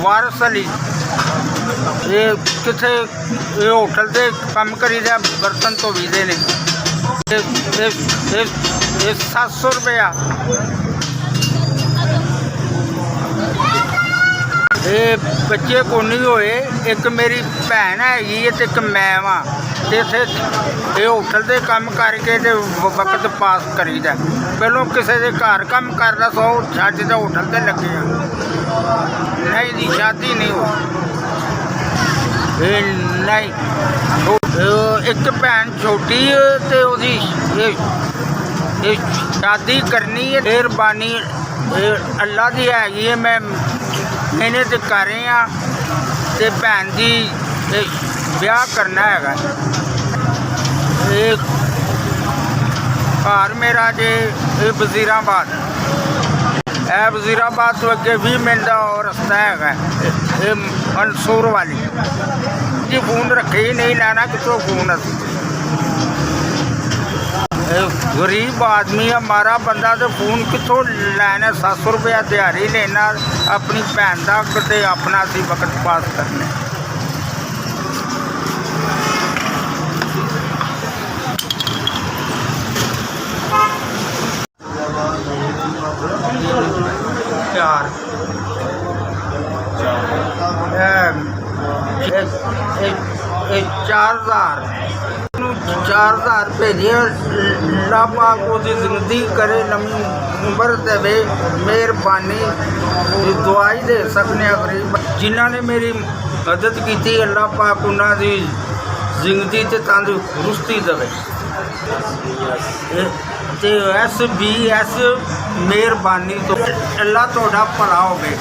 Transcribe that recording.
वारिस अली ये किथे ये होटल से काम करी दा बर्तन तो वीदे ने 700 रुपया ये बच्चे को नहीं होए। एक मेरी भैन हैगी है ते एक मैं वां ते इत्थे ये होटल से काम करके ते वक्त पास करीदा। पहलों किसी के घर काम करदा सो छज ते होटल से लगे नहीं जी शादी नहीं हो नहीं। एक भैन छोटी ते ओदी ये शादी करनी है। मेहरबानी अल्लाह की हैगी है। मैं मेहनत कर रही हाँ ते भैन की ब्याह करना है। घर मेरा जे वजीराबाद है। वजीराबाद तो अगे 20 मिनट का रस्ता है। ये मंसूर वाली जी फोन रखे ही नहीं लेना कितों फोन अस गरीब आदमी हमारा बंदा तो फोन कितों लैना। 700 रुपया दिहाड़ी लेना अपनी भैन का ते अपना सी वक्त पास करने। चार 4,000 भेजिए। अल्लाह पाक उसकी जिंदगी करे लम्बी उम्र देवे। मेहरबानी दुआई दे सकने गरीब जिन्हों ने मेरी मदद की। अल्लाह पाक उन्होंने जिंदगी ते तंदुरुस्ती देवे। SBS मेहरबानी तो अल्लाह थोड़ा भला होवे।